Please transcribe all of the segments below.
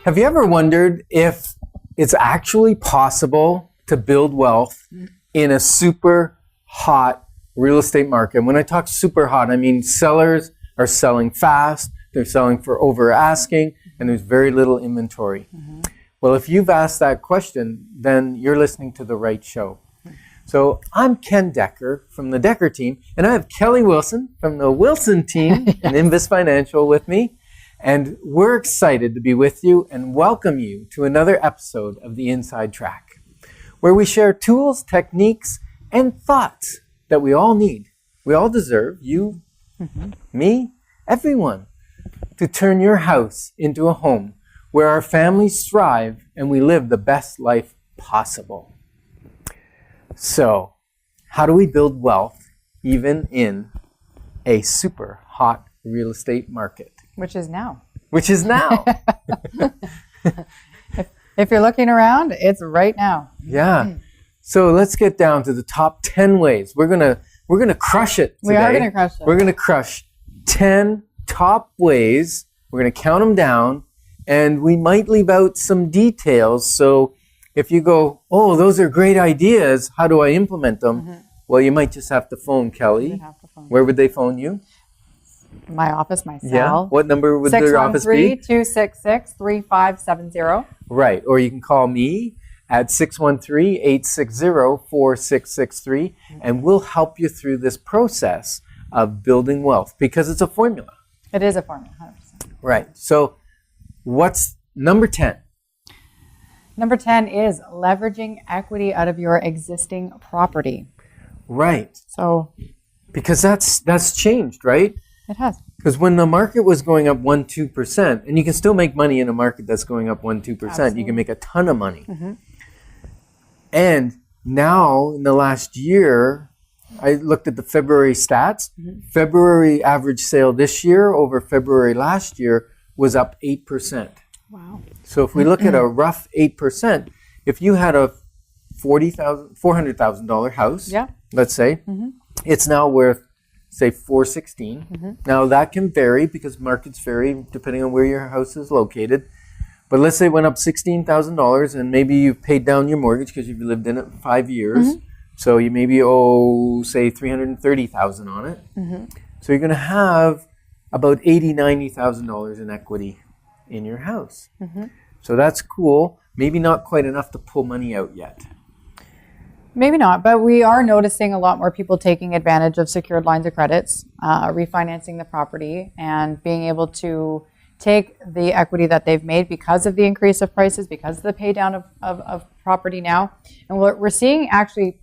Have you ever wondered if it's actually possible to build wealth in a super hot real estate market? When I talk super hot, I mean sellers are selling fast, they're selling for over asking, and there's very little inventory. Well, if you've asked that question, then you're listening to the right show. So I'm Ken Decker from the Decker team, and I have Kelly Willson from the Willson team and Invest Financial with me. And we're excited to be with you and welcome you to another episode of the Inside Track, where we share tools, techniques, and thoughts that we all need. We all deserve, you, me, everyone, to turn your house into a home where our families thrive and we live the best life possible. So, how do we build wealth even in a super hot real estate market? Which is now. Which is now. If you're looking around, it's right now. Yeah. So let's get down to the top 10 ways. We're gonna crush it today. We are gonna crush it. We're gonna crush 10 top ways. We're gonna count them down, and we might leave out some details. So if you go, oh, those are great ideas, how do I implement them? Well, you might just have to phone Kelly. Where would they phone you? My office, my cell. Yeah. What number would their office be? 613-266-3570. Right. Or you can call me at 613-860-4663, and we'll help you through this process of building wealth because it's a formula. It is a formula, 100%. Right. So what's number 10? Number 10 is leveraging equity out of your existing property. Right. So because that's changed, right? It has. Because when the market was going up 1-2%, and you can still make money in a market that's going up 1-2%, Absolutely. You can make a ton of money. And now in the last year, I looked at the February stats. February average sale this year over February last year was up 8%. Wow. So if we look at a rough 8%, if you had a $400,000 house, let's say, it's now worth, say, $416,000. Now that can vary because markets vary depending on where your house is located. But let's say it went up $16,000, and maybe you've paid down your mortgage because you've lived in it 5 years. So you maybe owe, say, $330,000 on it. So you're going to have about $90,000 in equity in your house. So that's cool. Maybe not quite enough to pull money out yet. Maybe not, but we are noticing a lot more people taking advantage of secured lines of credits, refinancing the property, and being able to take the equity that they've made because of the increase of prices, because of the pay down of property now. And what we're seeing actually,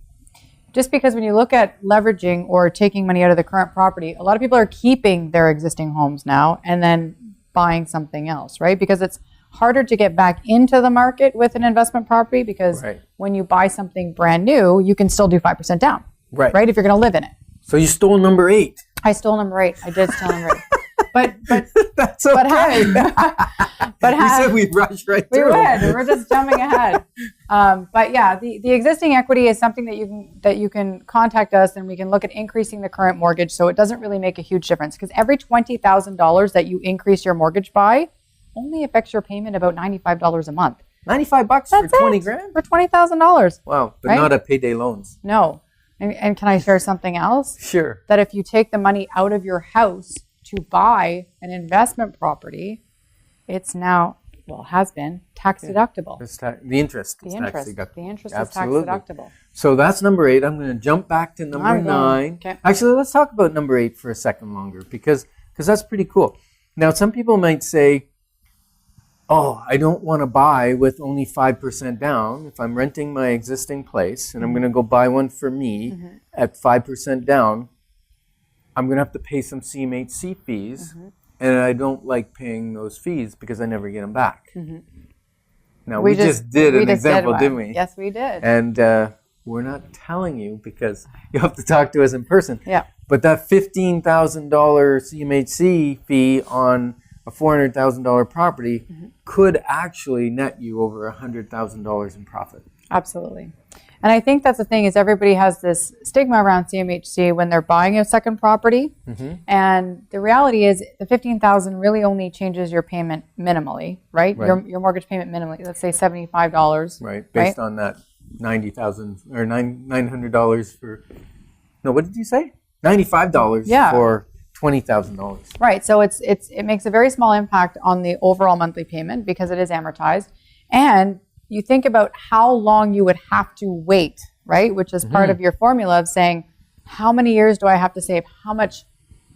just because when you look at leveraging or taking money out of the current property, a lot of people are keeping their existing homes now and then buying something else, right? Because it's harder to get back into the market with an investment property because when you buy something brand new, you can still do 5% down, right? If you're going to live in it. So you stole number 8. I stole number 8. I did steal number 8. But that's okay. But you said we'd rush right through. We would. We're just jumping ahead. But yeah, the existing equity is something that you can contact us, and we can look at increasing the current mortgage. So it doesn't really make a huge difference because every $20,000 that you increase your mortgage by only affects your payment about $95 a month. $95 for 20 grand? For $20,000. Wow, but not at payday loans. No. And can I share something else? Sure. That if you take the money out of your house to buy an investment property, it's now, has been tax deductible. The interest is tax deductible. The interest is tax deductible. So that's number 8. I'm going to jump back to number 9. Okay. Actually, let's talk about number 8 for a second longer because that's pretty cool. Now, some people might say, oh, I don't want to buy with only 5% down. If I'm renting my existing place and I'm going to go buy one for me at 5% down, I'm going to have to pay some CMHC fees, and I don't like paying those fees because I never get them back. Now, we just did an example, didn't we? Yes, we did. And we're not telling you because you have to talk to us in person. Yeah. But that $15,000 CMHC fee on a $400,000 property could actually net you over $100,000 in profit. Absolutely. And I think that's the thing is everybody has this stigma around CMHC when they're buying a second property. And the reality is the $15,000 really only changes your payment minimally, right? Your mortgage payment minimally, let's say $75. Right. Based on that $90,000 or $900 for, no, what did you say? $95 for $20,000. Right. So it makes a very small impact on the overall monthly payment because it is amortized. And you think about how long you would have to wait, right? Which is part of your formula of saying, how many years do I have to save? How much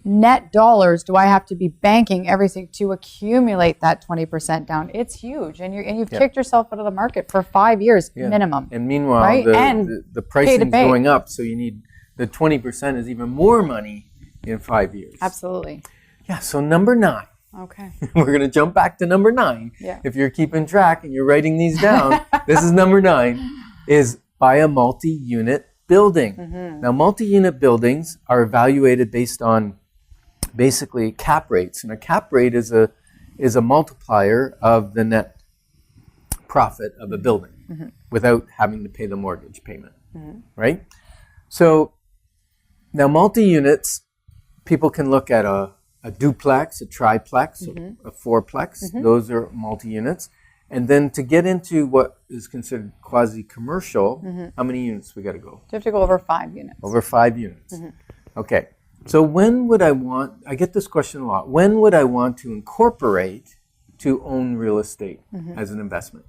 net dollars do I have to be banking everything to accumulate that 20% down? It's huge. And you've kicked yourself out of the market for 5 years minimum. And meanwhile, right? the pricing's going up. So you need the 20% is even more money in 5 years. Absolutely. Yeah. So number 9. Okay. We're going to jump back to number 9. Yeah. If you're keeping track and you're writing these down, this is number 9, is buy a multi-unit building. Now, multi-unit buildings are evaluated based on basically cap rates. And a cap rate is a multiplier of the net profit of a building without having to pay the mortgage payment, right? So now multi-units, people can look at a duplex, a triplex, a fourplex. Those are multi-units. And then to get into what is considered quasi-commercial, how many units we got to go? You have to go over 5 units. Over 5 units. Okay. So when would I get this question a lot, when would I want to incorporate to own real estate as an investment?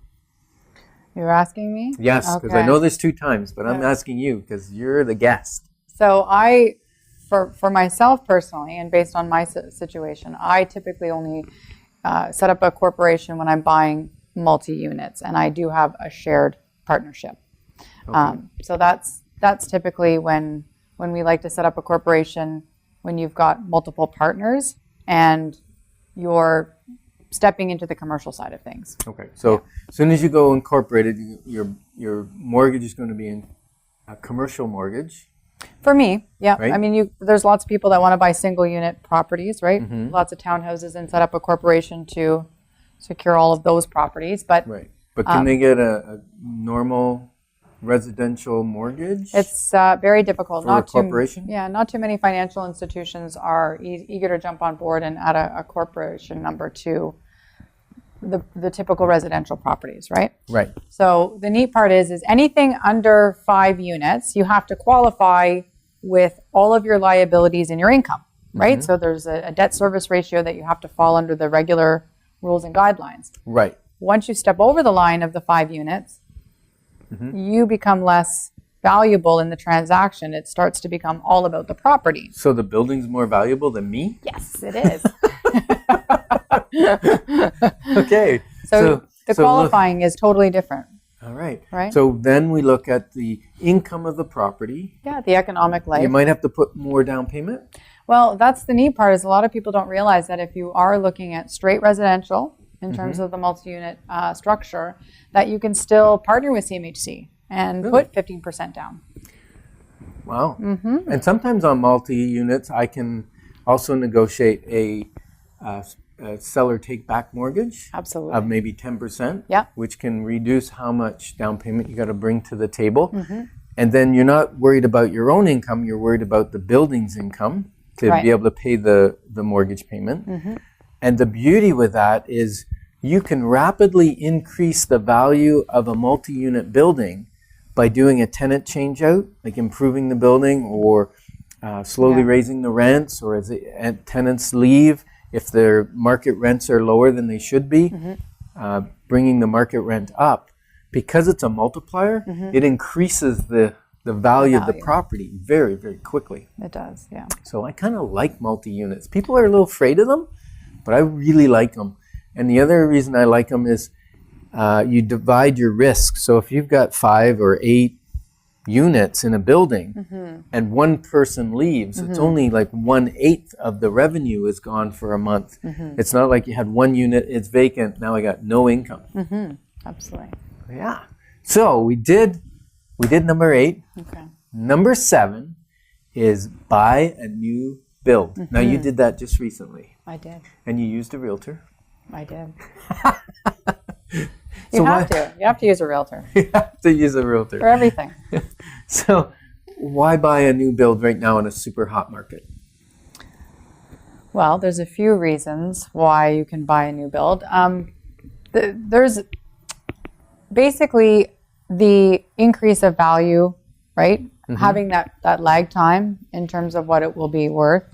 You're asking me? Yes, because I know there's 2 times, but I'm asking you because you're the guest. So for myself personally, and based on my situation, I typically only set up a corporation when I'm buying multi-units, and I do have a shared partnership. Okay. So that's typically when we like to set up a corporation when you've got multiple partners and you're stepping into the commercial side of things. Okay, so as soon as you go incorporated, your mortgage is going to be in a commercial mortgage. For me, yeah. Right? I mean, there's lots of people that want to buy single unit properties, right? Lots of townhouses and set up a corporation to secure all of those properties. But But can they get a normal residential mortgage? It's very difficult. For a corporation? Not too many financial institutions are eager to jump on board and add a corporation number to the typical residential properties, right? Right. So the neat part is anything under 5 units, you have to qualify with all of your liabilities and your income, right? So there's a debt service ratio that you have to fall under the regular rules and guidelines. Right. Once you step over the line of the 5 units, you become less valuable in the transaction. It starts to become all about the property. So the building's more valuable than me? Yes, it is. Okay. So the qualifying is totally different. All right. Right. So then we look at the income of the property. Yeah, the economic life. You might have to put more down payment. Well, that's the neat part is a lot of people don't realize that if you are looking at straight residential in terms of the multi-unit structure, that you can still partner with CMHC and put 15% down. Wow. And sometimes on multi-units, I can also negotiate a seller take-back mortgage. Absolutely. Of maybe 10%, Yeah. which can reduce how much down payment you got to bring to the table. And then you're not worried about your own income, you're worried about the building's income to be able to pay the mortgage payment. And the beauty with that is you can rapidly increase the value of a multi-unit building by doing a tenant change out, like improving the building or slowly raising the rents, or as tenants leave, if their market rents are lower than they should be, bringing the market rent up. Because it's a multiplier, it increases the value of the property very, very quickly. It does, yeah. So I kind of like multi-units. People are a little afraid of them, but I really like them. And the other reason I like them is you divide your risk. So if you've got 5 or 8 units in a building and one person leaves, it's only like 1/8 of the revenue is gone for a month. It's not like you had 1 unit, it's vacant, now I got no income. Absolutely. Yeah. So we did number 8. Okay. Number 7 is buy a new build. Now you did that just recently. I did. And you used a realtor. I did. You have to. You have to use a realtor You have to use a realtor. for everything. So why buy a new build right now in a super hot market? Well, there's a few reasons why you can buy a new build. There's basically the increase of value, right? Having that lag time in terms of what it will be worth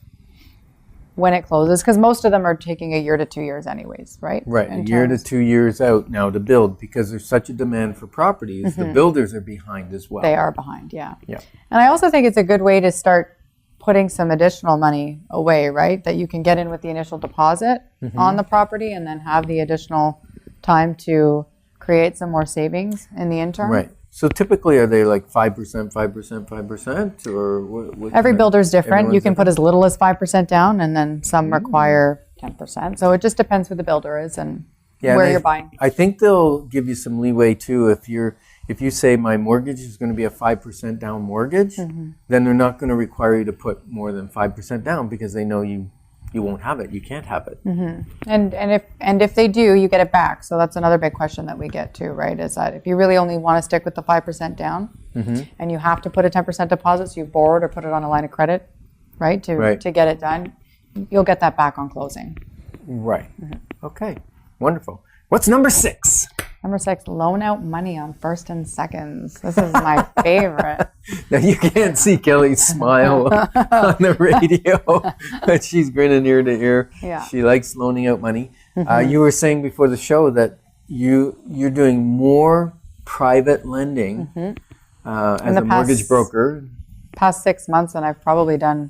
when it closes, because most of them are taking a year to 2 years anyways, right? Right, a year to 2 years out now to build, because there's such a demand for properties. The builders are behind as well. They are behind, yeah. Yeah. And I also think it's a good way to start putting some additional money away, right? That you can get in with the initial deposit on the property and then have the additional time to create some more savings in the interim. Right. So typically, are they like 5%, 5%, 5%, or what Every builder's different. You Everyone's can put as little as 5% down, and then some require 10%. So it just depends who the builder is and where you're buying. I think they'll give you some leeway too. If you say my mortgage is going to be a 5% down mortgage, then they're not going to require you to put more than 5% down, because they know you won't have it. You can't have it. And if they do, you get it back. So that's another big question that we get too, right? Is that if you really only want to stick with the 5% down, and you have to put a 10% deposit, so you've borrowed or put it on a line of credit, right, to get it done, you'll get that back on closing. Right. Okay. Wonderful. What's number 6? Number 6, loan out money on first and seconds. This is my favorite. Now, you can't see Kelly's smile on the radio, but she's grinning ear to ear. Yeah. She likes loaning out money. You were saying before the show that you're doing more private lending as a mortgage broker. Past 6 months than I've probably done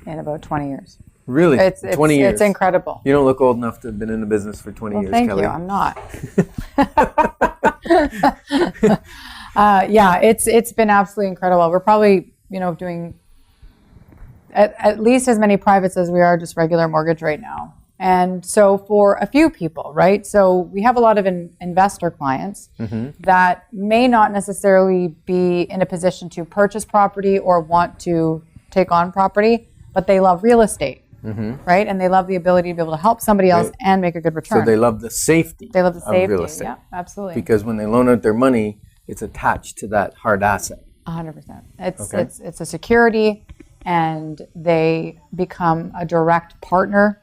in about 20 years. Really? 20 years? It's incredible. You don't look old enough to have been in the business for 20 years, Thank Kelly. you. I'm not. Yeah, it's been absolutely incredible. We're probably doing at least as many privates as we are just regular mortgage right now. And so for a few people, right? So we have a lot of investor clients that may not necessarily be in a position to purchase property or want to take on property, but they love real estate. Right? And they love the ability to be able to help somebody else and make a good return. So they love the safety. They love the safety. Of real estate. Yeah, absolutely. Because when they loan out their money, it's attached to that hard asset. 100%. It's a security, and they become a direct partner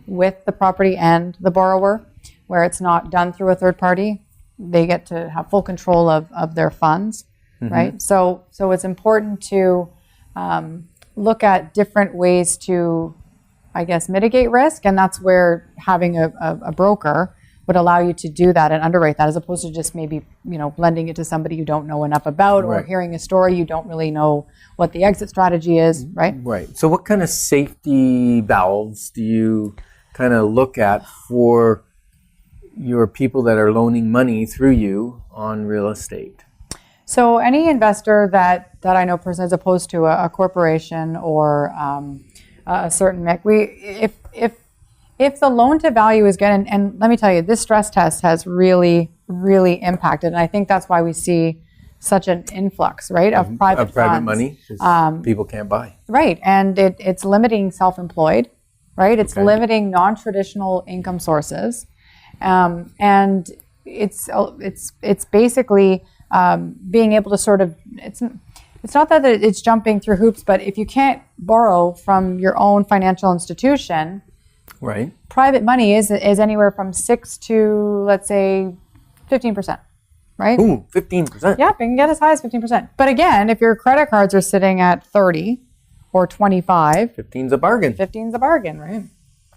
with the property and the borrower, where it's not done through a third party. They get to have full control of their funds, right? So it's important to look at different ways to, I guess, mitigate risk, and that's where having a broker would allow you to do that and underwrite that, as opposed to just maybe lending it to somebody you don't know enough about, or hearing a story you don't really know what the exit strategy is, right? Right. So what kind of safety valves do you kind of look at for your people that are loaning money through you on real estate? So any investor that I know personally, as opposed to a corporation or a certain MIC, if the loan to value is good, and let me tell you, this stress test has really, really impacted, and I think that's why we see such an influx, right, of private funds. Money, 'cause people can't buy. Right, and it's limiting self-employed, right? It's limiting non-traditional income sources, and it's basically being able to sort of, it's not that it's jumping through hoops, but if you can't borrow from your own financial institution, right, private money is anywhere from 6 to, let's say, 15%, right? Ooh, 15%. Yeah, it can get as high as 15%. But again, if your credit cards are sitting at 30 or 25, 15's a bargain. 15's a bargain, right?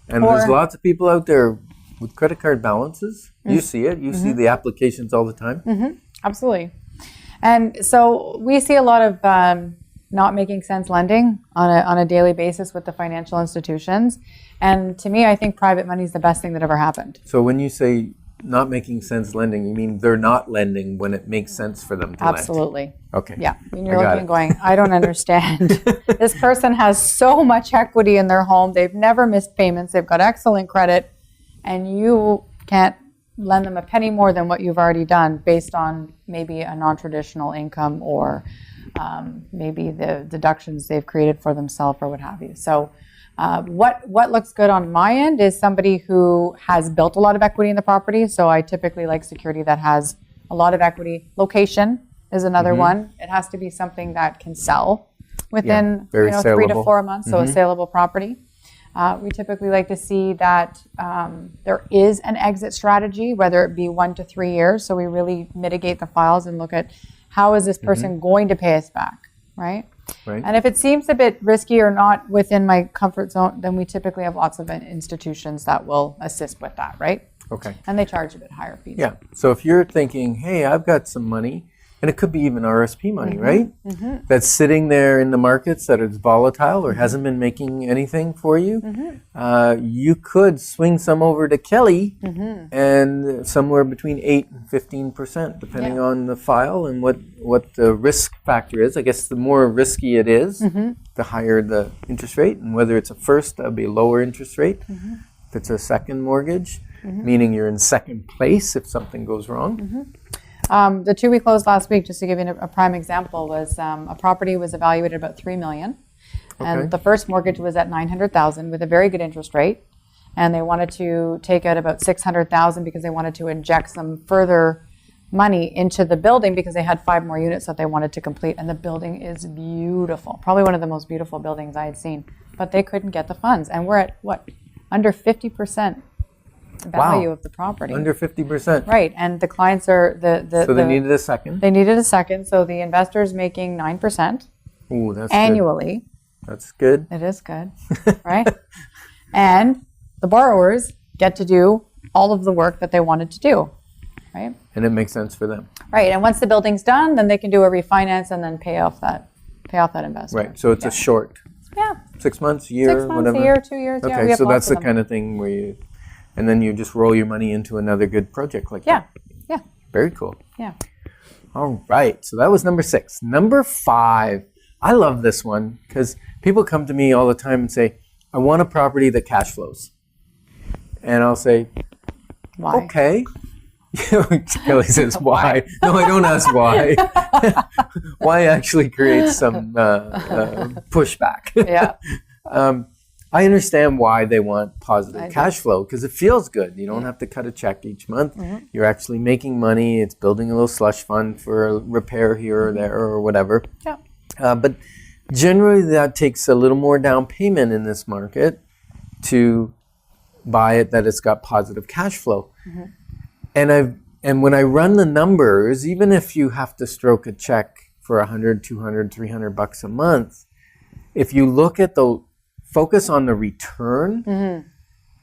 And there's lots of people out there with credit card balances. You see it. You see the applications all the time. Absolutely. And so we see a lot of not making sense lending on a daily basis with the financial institutions. And to me, I think private money is the best thing that ever happened. So when you say not making sense lending, you mean they're not lending when it makes sense for them to lend? Absolutely. Okay. Yeah. When you're looking and going, I don't understand. This person has so much equity in their home. They've never missed payments. They've got excellent credit. And you can't lend them a penny more than what you've already done based on maybe a non-traditional income or maybe the deductions they've created for themselves or what have you. So What looks good on my end is somebody who has built a lot of equity in the property. So I typically like security that has a lot of equity. Location is another one. It has to be something that can sell within 3 to 4 months. So a saleable property. We typically like to see that there is an exit strategy, whether it be 1 to 3 years. So we really mitigate the files and look at how is this person going to pay us back, right? And if it seems a bit risky or not within my comfort zone, then we typically have lots of institutions that will assist with that, right? Okay. And they charge a bit higher fees. Yeah. So if you're thinking, hey, I've got some money, and it could be even RSP money, right? That's sitting there in the markets that is volatile or hasn't been making anything for you. You could swing some over to Kelly and somewhere between 8 and 15%, depending on the file and what the risk factor is. I guess the more risky it is, the higher the interest rate. And whether it's a first, that'll be a lower interest rate. If it's a second mortgage, meaning you're in second place if something goes wrong. The 2 we closed last week, just to give you a prime example, was a property was evaluated about $3 million, and the first mortgage was at $900,000 with a very good interest rate, and they wanted to take out about $600,000 because they wanted to inject some further money into the building because they had 5 more units that they wanted to complete, and the building is beautiful, probably one of the most beautiful buildings I had seen, but they couldn't get the funds, and we're at under 50%. Value of the property. Under 50%. Right. And the clients are So they needed a second. They needed a second. So the investor's making 9% Ooh, that's annually. Good. That's good. It is good. Right? And the borrowers get to do all of the work that they wanted to do. Right? And it makes sense for them. Right. And once the building's done, then they can do a refinance and then pay off that investment. Right. So it's a short. Yeah. 6 months, year, 6 months, whatever. a year, 2 years. Okay. Yeah, So that's the kind of thing where you, and then you just roll your money into another good project like that. Yeah. Very cool. Yeah. All right. So that was number 6. Number 5. I love this one because people come to me all the time and say, I want a property that cash flows. And I'll say, Why? Okay. Kelly says, why? No, I don't ask why. Why actually creates some pushback. Yeah. I understand why they want positive cash flow because it feels good. You don't have to cut a check each month. You're actually making money. It's building a little slush fund for a repair here or there or whatever. Yeah. But generally that takes a little more down payment in this market to buy it that it's got positive cash flow. And when I run the numbers, even if you have to stroke a check for $100, $200, $300 a month, if you look at focus on the return,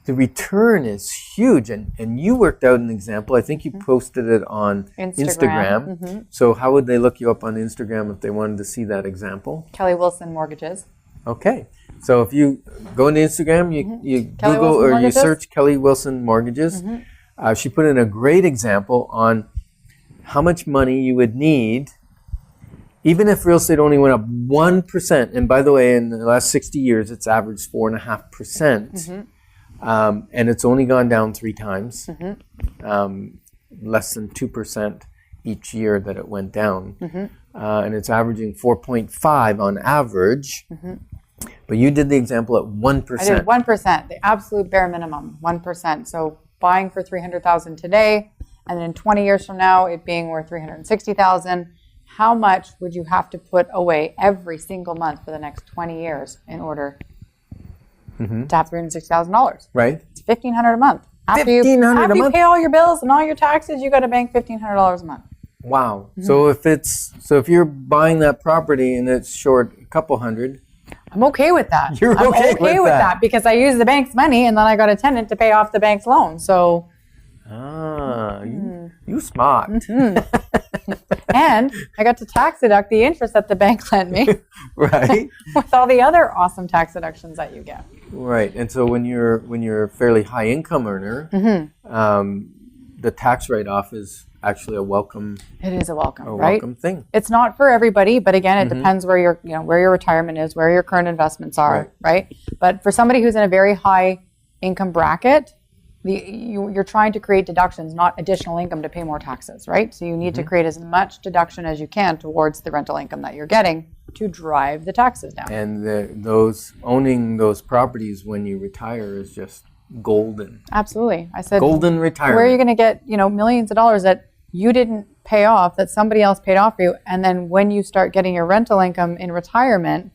the return is huge. And you worked out an example. I think you posted it on Instagram. So how would they look you up on Instagram if they wanted to see that example? Kelly Willson Mortgages. Okay. So if you go into Instagram, you Google or Mortgages. you search Kelly Willson Mortgages. She put in a great example on how much money you would need even if real estate only went up 1%, and by the way, in the last 60 years, it's averaged 4.5%, and it's only gone down 3 times, less than 2% each year that it went down, and it's averaging 4.5 on average. But you did the example at 1%. I did 1%, the absolute bare minimum, 1%. So buying for $300,000 today, and then 20 years from now, it being worth $360,000. How much would you have to put away every single month for the next 20 years in order to have $360,000? Right. It's $1,500 a month. After you pay all your bills and all your taxes, you got to bank $1,500 a month. Wow. So if you're buying that property and it's short a couple hundred, I'm okay with that. You're okay with that because I use the bank's money and then I got a tenant to pay off the bank's loan. So. You smart. And I got to tax deduct the interest that the bank lent me. Right. With all the other awesome tax deductions that you get. Right. And so when you're a fairly high income earner, the tax write-off is actually a welcome. It is a welcome thing. It's not for everybody, but again, it depends where your retirement is, where your current investments are, right? But for somebody who's in a very high income bracket, you're trying to create deductions, not additional income to pay more taxes, right? So you need to create as much deduction as you can towards the rental income that you're getting to drive the taxes down. And owning those properties when you retire is just golden. Absolutely. I said, golden retirement. where are you going to get, millions of dollars that you didn't pay off, that somebody else paid off for you, and then when you start getting your rental income in retirement,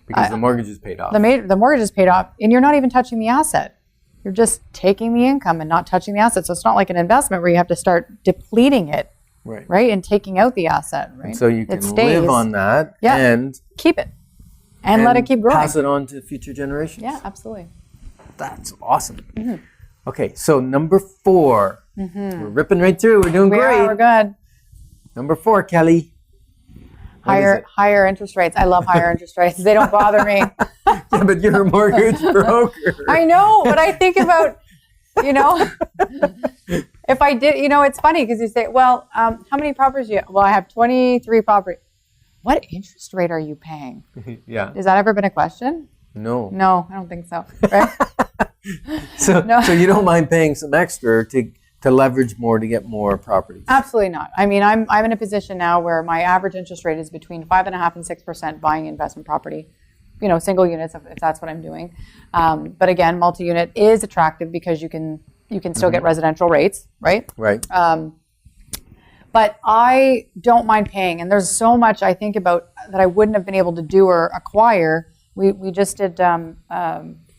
because the mortgage is paid off. The mortgage is paid off, and you're not even touching the asset. You're just taking the income and not touching the asset. So it's not like an investment where you have to start depleting it, right? And taking out the asset, right? And so you can live on that and keep it and let it keep growing. Pass it on to future generations. Yeah, absolutely. That's awesome. Okay, so number 4. We're ripping right through. We're doing great. We're good. Number 4, Kelly. Higher interest rates. I love higher interest rates. They don't bother me. Yeah, but you're a mortgage broker. I know, but I think about, if I did, it's funny because you say, well, how many properties do you have? Well, I have 23 properties. What interest rate are you paying? Yeah. Has that ever been a question? No. No, I don't think so. Right? So you don't mind paying some extra to leverage more to get more properties? Absolutely not. I mean, I'm in a position now where my average interest rate is between 5.5% and 6% buying investment property. Single units if that's what I'm doing. But again, multi-unit is attractive because you can still get residential rates, right? Right. But I don't mind paying, and there's so much I think about that I wouldn't have been able to do or acquire. We just did 4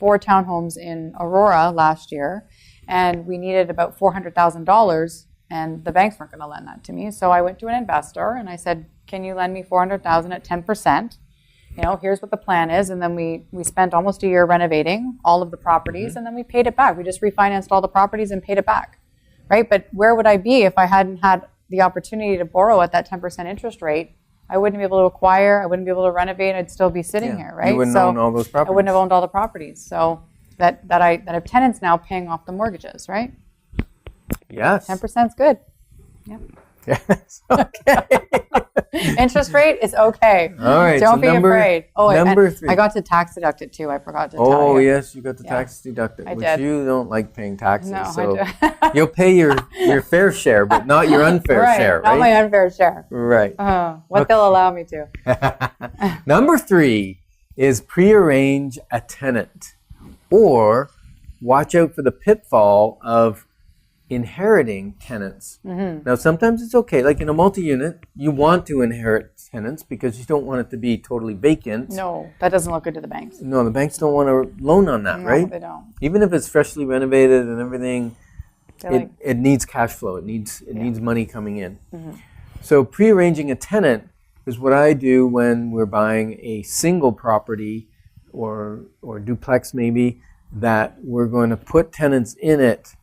townhomes in Aurora last year, and we needed about $400,000, and the banks weren't going to lend that to me. So I went to an investor and I said, "Can you lend me $400,000 at 10%? Here's what the plan is." And then we spent almost a year renovating all of the properties, and then we paid it back. We just refinanced all the properties and paid it back, right? But where would I be if I hadn't had the opportunity to borrow at that 10% interest rate? I wouldn't be able to acquire. I wouldn't be able to renovate. I'd still be sitting here, right? You wouldn't own all those properties. I wouldn't have owned all the properties. So that I have tenants now paying off the mortgages, right? Yes. 10% is good. Yep. Yes. Okay. Interest rate is okay. All right. Don't be afraid. Oh, number 3. I got to tax deduct it too. I forgot to tell you. Oh, yes, you got to tax deduct it. I which did. You don't like paying taxes. No, so I do. you'll pay your fair share, but not your unfair share, right? Not my unfair share. Right. What they'll allow me to. Number 3 is prearrange a tenant, or watch out for the pitfall of inheriting tenants. Now, sometimes it's okay. Like in a multi-unit, you want to inherit tenants because you don't want it to be totally vacant. No, that doesn't look good to the banks. No, the banks don't want to loan on that, right? No, they don't. Even if it's freshly renovated and everything, it needs cash flow. It needs money coming in. So prearranging a tenant is what I do when we're buying a single property or duplex maybe, that we're going to put tenants in it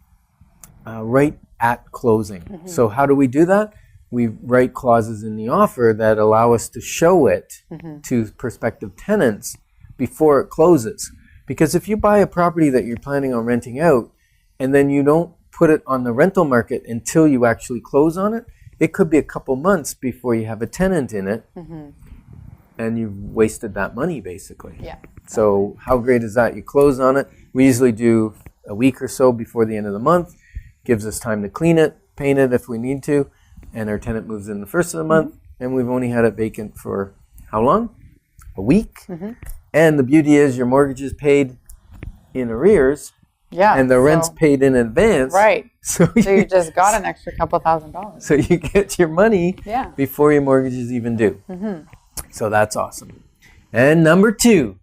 right at closing. So how do we do that? We write clauses in the offer that allow us to show it to prospective tenants before it closes. Because if you buy a property that you're planning on renting out and then you don't put it on the rental market until you actually close on it, it could be a couple months before you have a tenant in it, and you've wasted that money basically. Yeah. So how great is that? You close on it. We usually do a week or so before the end of the month. Gives us time to clean it, paint it if we need to, and our tenant moves in the first of the month, and we've only had it vacant for how long? A week. And the beauty is your mortgage is paid in arrears, and the rent's paid in advance. Right. So you just got an extra couple $1,000. So you get your money before your mortgage is even due. So that's awesome. And number 2,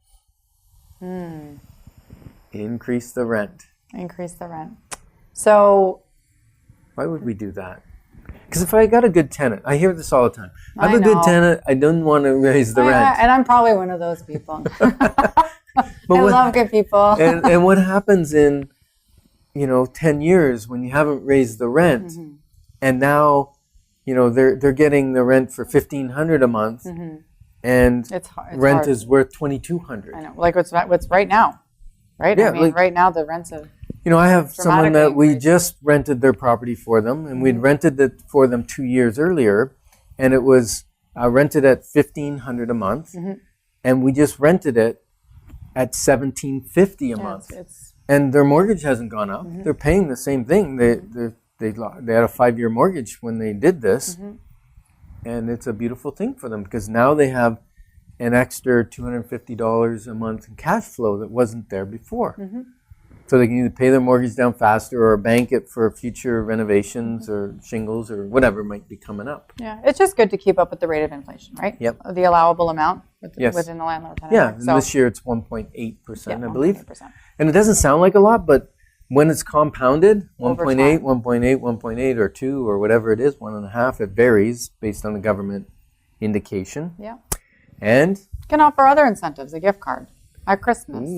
increase the rent. Increase the rent. So why would we do that? Because if I got a good tenant, I hear this all the time. I have a good tenant, I don't want to raise the rent. And I'm probably one of those people. I love good people. and what happens in 10 years when you haven't raised the rent, and now they're getting the rent for $1,500 a month, and it's rent hard. Is worth $2,200. I know, like what's right now, right? Yeah, I mean, right now the rents have. I have someone that we increased. just rented their property for them, and we'd rented it for them 2 years earlier, and it was rented at $1,500 a month, and we just rented it at $1,750 a month. and their mortgage hasn't gone up. They're paying the same thing. They had a 5-year mortgage when they did this, and it's a beautiful thing for them because now they have an extra $250 a month in cash flow that wasn't there before. So they can either pay their mortgage down faster or bank it for future renovations or shingles or whatever might be coming up. Yeah, it's just good to keep up with the rate of inflation, right? Yep. The allowable amount Yes. within the landlord-tenant. Yeah, act. and this year it's 1.8%, I believe. 1.8%. And it doesn't sound like a lot, but when it's compounded, Over 1.8, time. 1.8, 1.8, or 2, or whatever it is, 1.5, it varies based on the government indication. Yeah. And You can offer other incentives, a gift card at Christmas.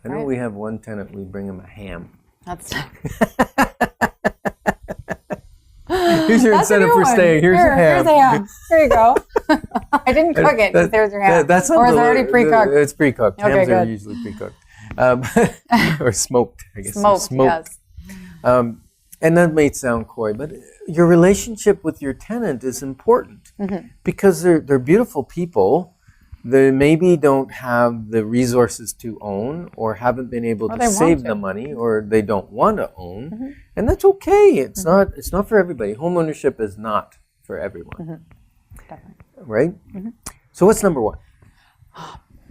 I know right. we have one tenant, we bring him a ham. That's Here's your That's a incentive new for one. staying. Here's your ham. Here's a ham. There you go. I didn't cook it. That- There's your ham. That's or is it already pre-cooked? It's pre-cooked. Okay, Hams are good. usually pre-cooked. Or smoked, I guess. Smoked, yes. And that may sound coy, but your relationship with your tenant is important because they're beautiful people. They maybe don't have the resources to own or haven't been able Or to they want save to. the money or they don't want to own. And that's okay. It's not for everybody. Home ownership is not for everyone. Definitely. Right? So what's number one?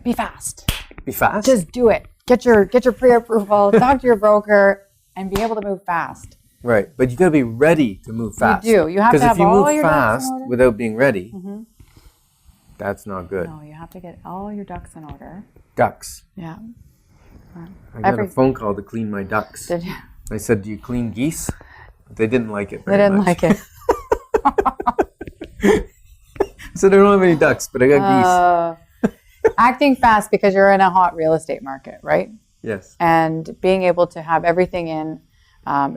Be fast. Be fast. Just do it. Get your pre-approval, talk to your broker, and be able to move fast. Right, but you got to be ready to move fast. You do. You have to have if you all move your ducks in fast order. without being ready, that's not good. No, you have to get all your ducks in order. Ducks. Yeah. I got a phone call to clean my ducks. Did you? I said, "Do you clean geese?" They didn't like it They very didn't much. like it. I said, "I don't have any ducks, but I got Acting fast because you're in a hot real estate market, right? geese." Yes. And being able to have everything in,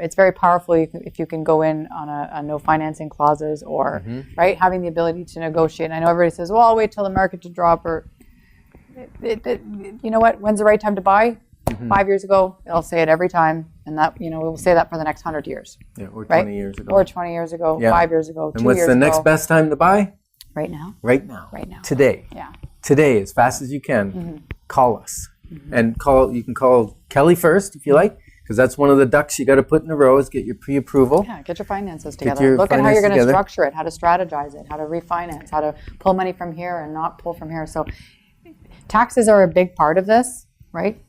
it's very powerful if you can go in on a no financing clauses or, right, having the ability to negotiate. And I know everybody says, well, I'll wait till the market to drop or, you know what, when's the right time to buy? 5 years ago, they'll say it every time. And that, we'll say that for the next 100 years. Yeah, or Right? 20 years ago. Or 20 years ago, Yeah. 5 years ago, 2 and what's years the ago. next best time to buy? Right now. Right now. Right now. Today. Yeah. Today, as fast as you can, call us. And you can call Kelly first if you like, because that's one of the ducks you got to put in a row is get your pre-approval. Yeah, get your finances your together. Look at how you're going to finances together. structure it, how to strategize it, how to refinance, how to pull money from here and not pull from here. So taxes are a big part of this, right?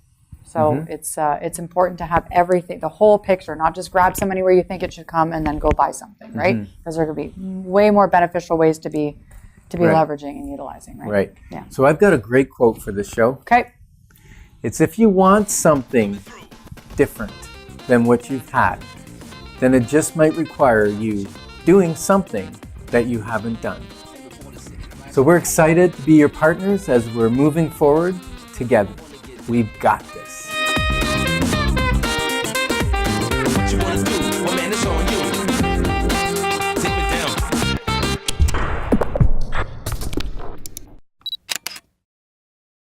So it's important to have everything, the whole picture, not just grab some money where you think it should come and then go buy something, right? Because there could be way more beneficial ways to be Right. leveraging and utilizing, right? Right. Yeah. So I've got a great quote for this show. Okay. It's if you want something different than what you've had, then it just might require you doing something that you haven't done. So we're excited to be your partners as we're moving forward together. We've got this.